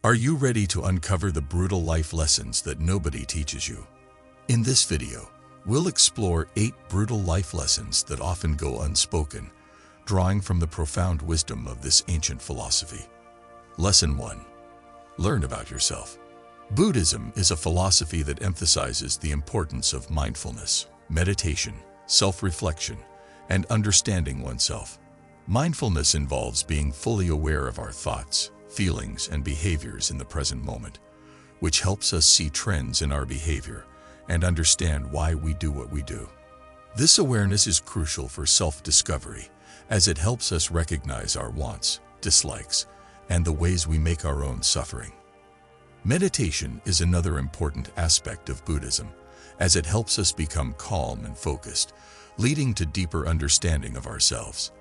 Are you ready to uncover the brutal life lessons that nobody teaches you? In this video, we'll explore 8 brutal life lessons that often go unspoken, drawing from the profound wisdom of this ancient philosophy. Lesson 1. Learn about yourself. Buddhism is a philosophy that emphasizes the importance of mindfulness, meditation, self-reflection, and understanding oneself. Mindfulness involves being fully aware of our thoughts, feelings, and behaviors in the present moment, which helps us see trends in our behavior and understand why we do what we do. This awareness is crucial for self-discovery, as it helps us recognize our wants, dislikes, and the ways we make our own suffering. Meditation is another important aspect of Buddhism, as it helps us become calm and focused, leading to deeper understanding of ourselves.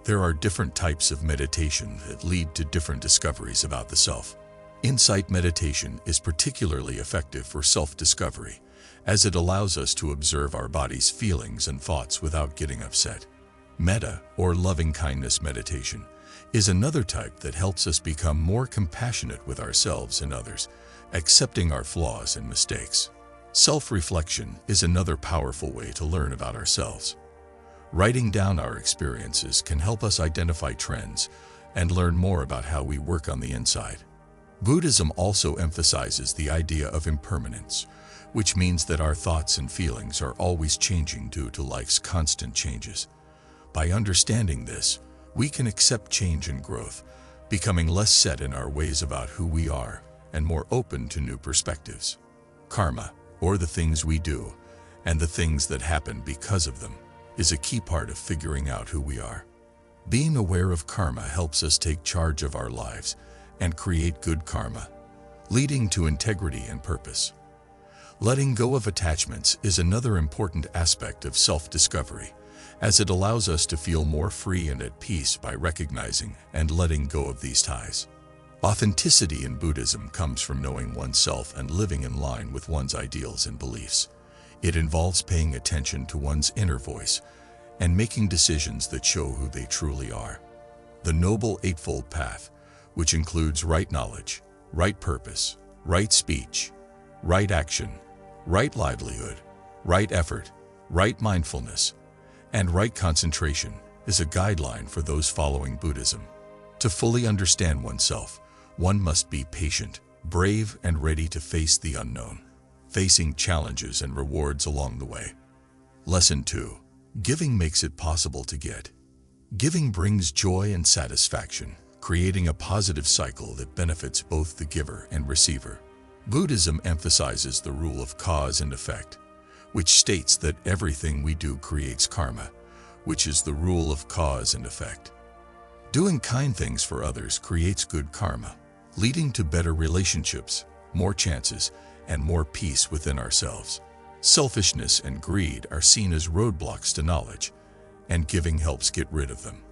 There are different types of meditation that lead to different discoveries about the self. Insight meditation is particularly effective for self-discovery, as it allows us to observe our body's feelings and thoughts without getting upset. Metta, or loving-kindness meditation, is another type that helps us become more compassionate with ourselves and others, accepting our flaws and mistakes. Self-reflection is another powerful way to learn about ourselves. Writing down our experiences can help us identify trends and learn more about how we work on the inside. Buddhism also emphasizes the idea of impermanence, which means that our thoughts and feelings are always changing due to life's constant changes. By understanding this, we can accept change and growth, becoming less set in our ways about who we are and more open to new perspectives. Karma, or the things we do, and the things that happen because of them, is a key part of figuring out who we are. Being aware of karma helps us take charge of our lives and create good karma, leading to integrity and purpose. Letting go of attachments is another important aspect of self-discovery, as it allows us to feel more free and at peace by recognizing and letting go of these ties. Authenticity in Buddhism comes from knowing oneself and living in line with one's ideals and beliefs. It involves paying attention to one's inner voice and making decisions that show who they truly are. The Noble Eightfold Path, which includes right knowledge, right purpose, right speech, right action, right livelihood, right effort, right mindfulness, and right concentration, is a guideline for those following Buddhism. To fully understand oneself, one must be patient, brave, and ready to face the unknown, facing challenges and rewards along the way. Lesson 2. Giving makes it possible to get. Giving brings joy and satisfaction, creating a positive cycle that benefits both the giver and receiver. Buddhism emphasizes the rule of cause and effect, which states that everything we do creates karma, which is the rule of cause and effect. Doing kind things for others creates good karma, leading to better relationships, more chances, and more peace within ourselves. Selfishness and greed are seen as roadblocks to knowledge, and giving helps get rid of them.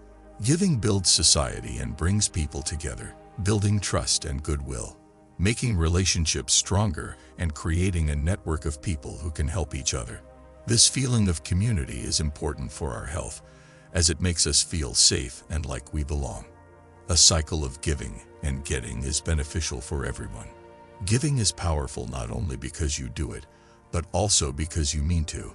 Giving builds society and brings people together, building trust and goodwill, making relationships stronger and creating a network of people who can help each other. This feeling of community is important for our health, as it makes us feel safe and like we belong. A cycle of giving and getting is beneficial for everyone. Giving is powerful not only because you do it, but also because you mean to.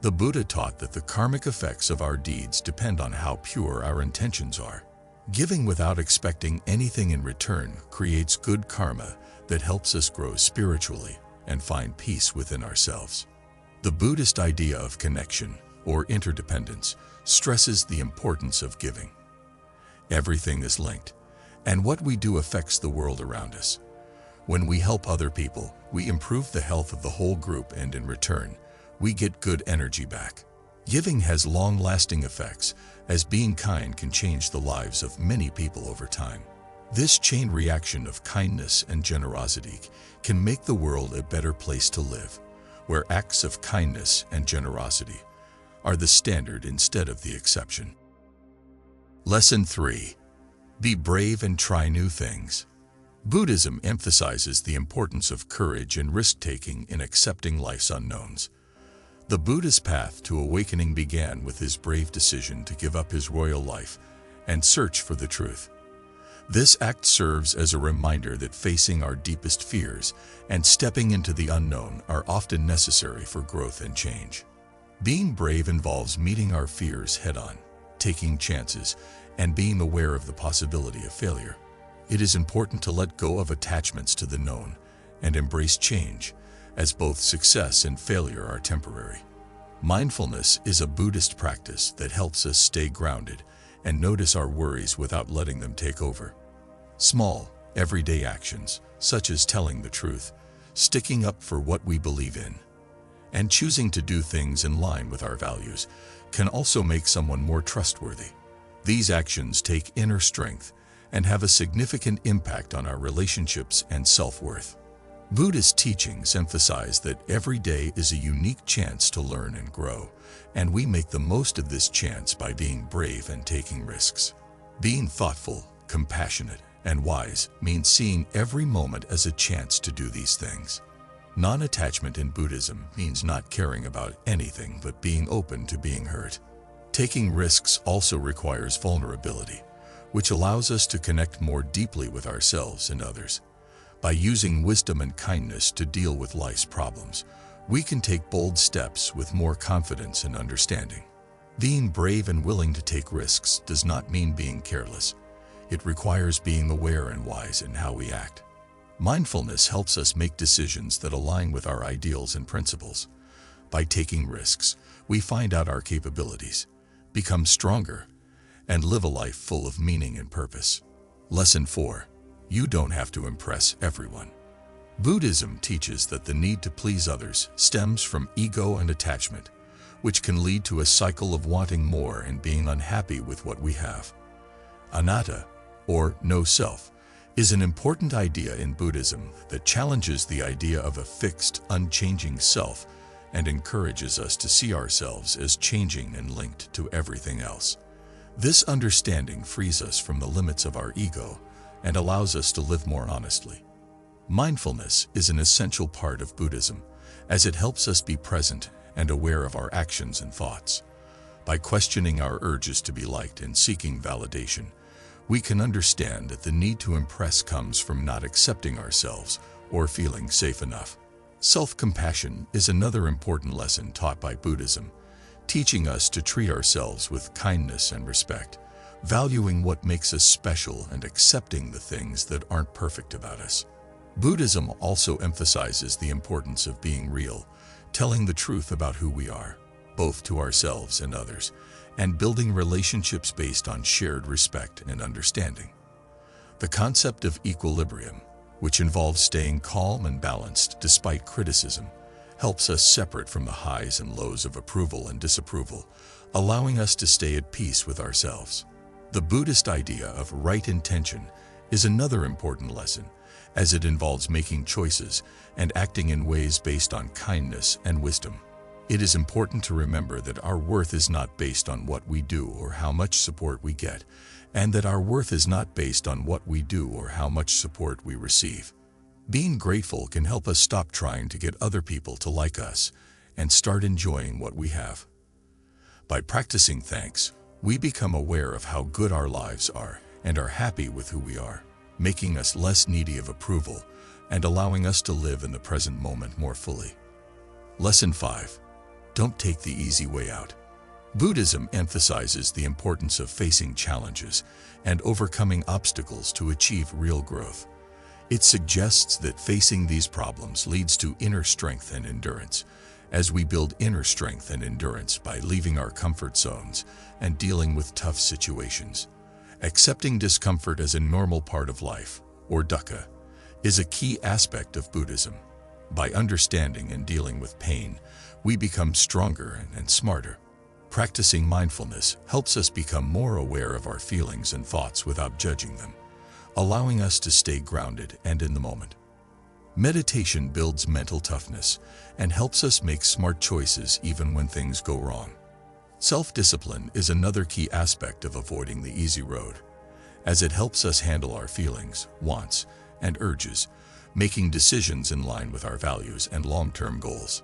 The Buddha taught that the karmic effects of our deeds depend on how pure our intentions are. Giving without expecting anything in return creates good karma that helps us grow spiritually and find peace within ourselves. The Buddhist idea of connection, or interdependence, stresses the importance of giving. Everything is linked, and what we do affects the world around us. When we help other people, we improve the health of the whole group, and in return, we get good energy back. Giving has long-lasting effects, as being kind can change the lives of many people over time. This chain reaction of kindness and generosity can make the world a better place to live, where acts of kindness and generosity are the standard instead of the exception. Lesson 3. Be brave and try new things. Buddhism emphasizes the importance of courage and risk-taking in accepting life's unknowns. The Buddha's path to awakening began with his brave decision to give up his royal life and search for the truth. This act serves as a reminder that facing our deepest fears and stepping into the unknown are often necessary for growth and change. Being brave involves meeting our fears head-on, taking chances, and being aware of the possibility of failure. It is important to let go of attachments to the known and embrace change, as both success and failure are temporary. Mindfulness is a Buddhist practice that helps us stay grounded and notice our worries without letting them take over. Small, everyday actions, such as telling the truth, sticking up for what we believe in, and choosing to do things in line with our values, can also make someone more trustworthy. These actions take inner strength and have a significant impact on our relationships and self-worth. Buddhist teachings emphasize that every day is a unique chance to learn and grow, and we make the most of this chance by being brave and taking risks. Being thoughtful, compassionate, and wise means seeing every moment as a chance to do these things. Non-attachment in Buddhism means not caring about anything but being open to being hurt. Taking risks also requires vulnerability, which allows us to connect more deeply with ourselves and others. By using wisdom and kindness to deal with life's problems, we can take bold steps with more confidence and understanding. Being brave and willing to take risks does not mean being careless. It requires being aware and wise in how we act. Mindfulness helps us make decisions that align with our ideals and principles. By taking risks, we find out our capabilities, become stronger, and live a life full of meaning and purpose. Lesson 4. You don't have to impress everyone. Buddhism teaches that the need to please others stems from ego and attachment, which can lead to a cycle of wanting more and being unhappy with what we have. Anatta, or no self, is an important idea in Buddhism that challenges the idea of a fixed, unchanging self and encourages us to see ourselves as changing and linked to everything else. This understanding frees us from the limits of our ego and allows us to live more honestly. Mindfulness is an essential part of Buddhism, as it helps us be present and aware of our actions and thoughts. By questioning our urges to be liked and seeking validation, we can understand that the need to impress comes from not accepting ourselves or feeling safe enough. Self-compassion is another important lesson taught by Buddhism, teaching us to treat ourselves with kindness and respect, valuing what makes us special and accepting the things that aren't perfect about us. Buddhism also emphasizes the importance of being real, telling the truth about who we are, both to ourselves and others, and building relationships based on shared respect and understanding. The concept of equilibrium, which involves staying calm and balanced despite criticism, helps us separate from the highs and lows of approval and disapproval, allowing us to stay at peace with ourselves. The Buddhist idea of right intention is another important lesson, as it involves making choices and acting in ways based on kindness and wisdom. It is important to remember that our worth is not based on what we do or how much support we get, and that our worth is not based on what we do or how much support we receive. Being grateful can help us stop trying to get other people to like us and start enjoying what we have. By practicing thanks, we become aware of how good our lives are and are happy with who we are, making us less needy of approval and allowing us to live in the present moment more fully. Lesson 5. Don't take the easy way out. Buddhism emphasizes the importance of facing challenges and overcoming obstacles to achieve real growth. It suggests that facing these problems leads to inner strength and endurance, as we build inner strength and endurance by leaving our comfort zones and dealing with tough situations. Accepting discomfort as a normal part of life, or dukkha, is a key aspect of Buddhism. By understanding and dealing with pain, we become stronger and smarter. Practicing mindfulness helps us become more aware of our feelings and thoughts without judging them, allowing us to stay grounded and in the moment. Meditation builds mental toughness and helps us make smart choices even when things go wrong. Self-discipline is another key aspect of avoiding the easy road, as it helps us handle our feelings, wants, and urges, making decisions in line with our values and long-term goals.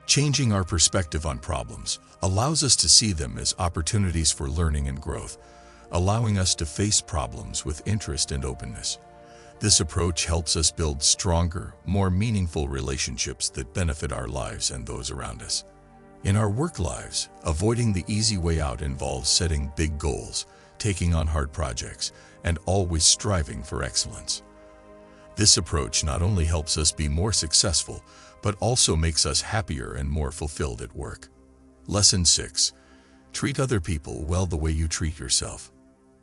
Changing our perspective on problems allows us to see them as opportunities for learning and growth, allowing us to face problems with interest and openness. This approach helps us build stronger, more meaningful relationships that benefit our lives and those around us. In our work lives, avoiding the easy way out involves setting big goals, taking on hard projects, and always striving for excellence. This approach not only helps us be more successful, but also makes us happier and more fulfilled at work. Lesson 6. Treat other people well the way you treat yourself.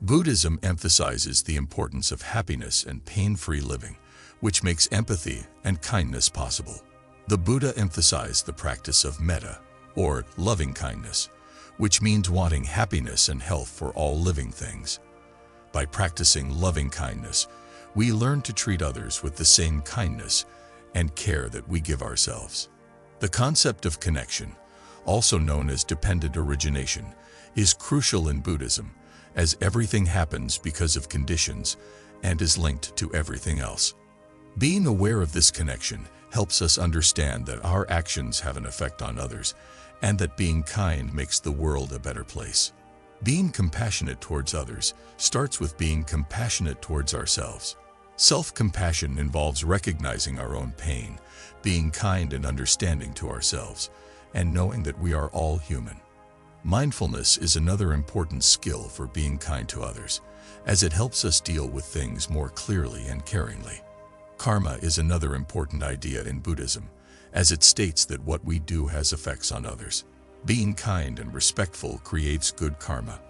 Buddhism emphasizes the importance of happiness and pain-free living, which makes empathy and kindness possible. The Buddha emphasized the practice of metta, or loving kindness, which means wanting happiness and health for all living things. By practicing loving kindness, we learn to treat others with the same kindness and care that we give ourselves. The concept of connection, also known as dependent origination, is crucial in Buddhism, as everything happens because of conditions and is linked to everything else. Being aware of this connection helps us understand that our actions have an effect on others, and that being kind makes the world a better place. Being compassionate towards others starts with being compassionate towards ourselves. Self-compassion involves recognizing our own pain, being kind and understanding to ourselves, and knowing that we are all human. Mindfulness is another important skill for being kind to others, as it helps us deal with things more clearly and caringly. Karma is another important idea in Buddhism, as it states that what we do has effects on others. Being kind and respectful creates good karma,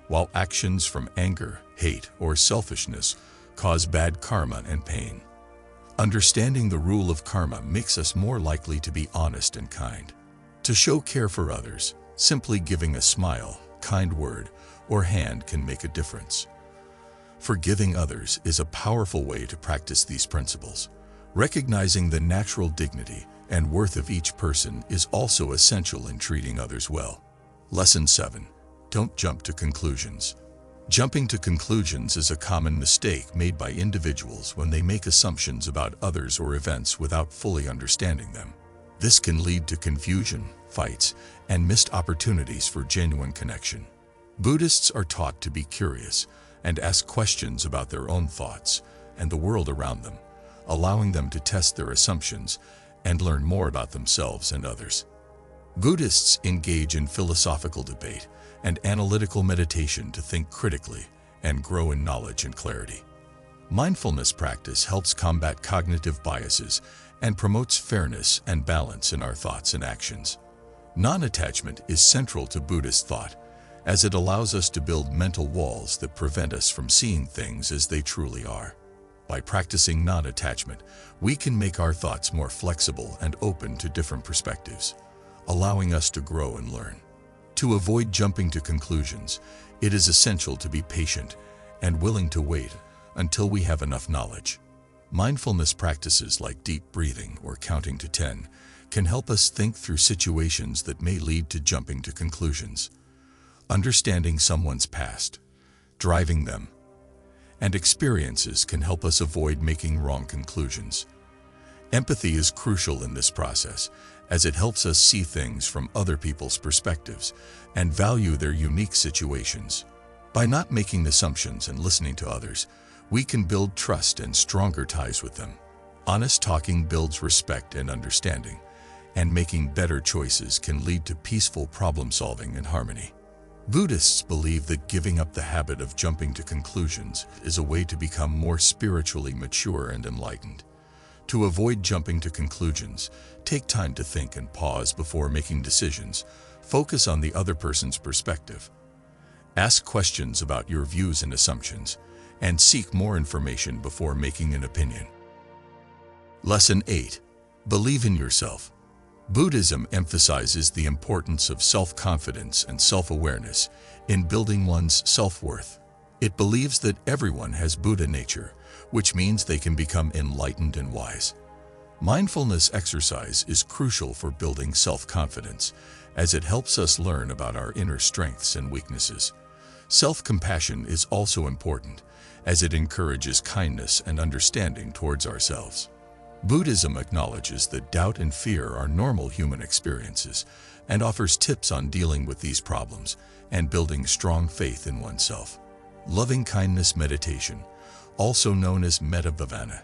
while actions from anger, hate, or selfishness cause bad karma and pain. Understanding the rule of karma makes us more likely to be honest and kind. To show care for others, simply giving a smile, kind word, or hand can make a difference. Forgiving others is a powerful way to practice these principles. Recognizing the natural dignity and worth of each person is also essential in treating others well. Lesson 7. Don't jump to conclusions. Jumping to conclusions is a common mistake made by individuals when they make assumptions about others or events without fully understanding them. This can lead to confusion, fights, and missed opportunities for genuine connection. Buddhists are taught to be curious and ask questions about their own thoughts and the world around them, allowing them to test their assumptions and learn more about themselves and others. Buddhists engage in philosophical debate and analytical meditation to think critically and grow in knowledge and clarity. Mindfulness practice helps combat cognitive biases and promotes fairness and balance in our thoughts and actions. Non-attachment is central to Buddhist thought, as it allows us to build mental walls that prevent us from seeing things as they truly are. By practicing non-attachment, we can make our thoughts more flexible and open to different perspectives, allowing us to grow and learn. To avoid jumping to conclusions, it is essential to be patient and willing to wait until we have enough knowledge. Mindfulness practices like deep breathing or counting to 10 can help us think through situations that may lead to jumping to conclusions. Understanding someone's past, driving them, and experiences can help us avoid making wrong conclusions. Empathy is crucial in this process, as it helps us see things from other people's perspectives and value their unique situations. By not making assumptions and listening to others, we can build trust and stronger ties with them. Honest talking builds respect and understanding, and making better choices can lead to peaceful problem-solving and harmony. Buddhists believe that giving up the habit of jumping to conclusions is a way to become more spiritually mature and enlightened. To avoid jumping to conclusions, take time to think and pause before making decisions. Focus on the other person's perspective. Ask questions about your views and assumptions, and seek more information before making an opinion. Lesson 8. Believe in yourself. Buddhism emphasizes the importance of self-confidence and self-awareness in building one's self-worth. It believes that everyone has Buddha nature, which means they can become enlightened and wise. Mindfulness exercise is crucial for building self-confidence, as it helps us learn about our inner strengths and weaknesses. Self-compassion is also important, as it encourages kindness and understanding towards ourselves. Buddhism acknowledges that doubt and fear are normal human experiences and offers tips on dealing with these problems and building strong faith in oneself. Loving-kindness meditation, also known as metta-bhavana,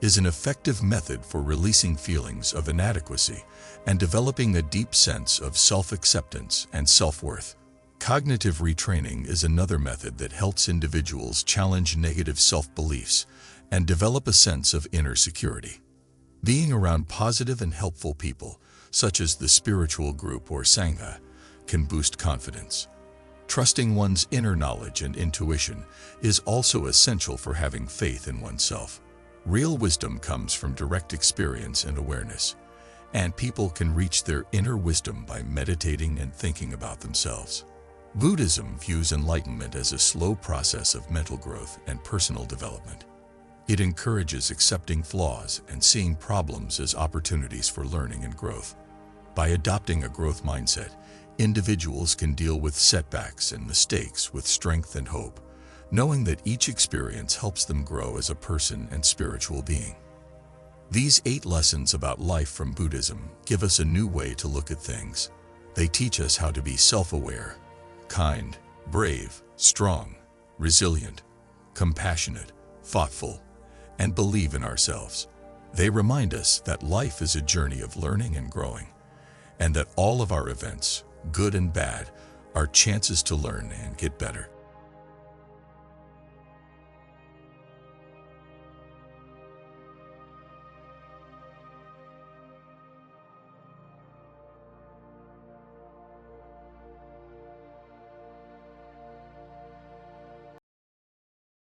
is an effective method for releasing feelings of inadequacy and developing a deep sense of self-acceptance and self-worth. Cognitive retraining is another method that helps individuals challenge negative self-beliefs and develop a sense of inner security. Being around positive and helpful people, such as the spiritual group or sangha, can boost confidence. Trusting one's inner knowledge and intuition is also essential for having faith in oneself. Real wisdom comes from direct experience and awareness, and people can reach their inner wisdom by meditating and thinking about themselves. Buddhism views enlightenment as a slow process of mental growth and personal development. It encourages accepting flaws and seeing problems as opportunities for learning and growth. By adopting a growth mindset, individuals can deal with setbacks and mistakes with strength and hope, knowing that each experience helps them grow as a person and spiritual being. These 8 lessons about life from Buddhism give us a new way to look at things. They teach us how to be self-aware, kind, brave, strong, resilient, compassionate, thoughtful, and believe in ourselves. They remind us that life is a journey of learning and growing, and that all of our events, good and bad, are chances to learn and get better.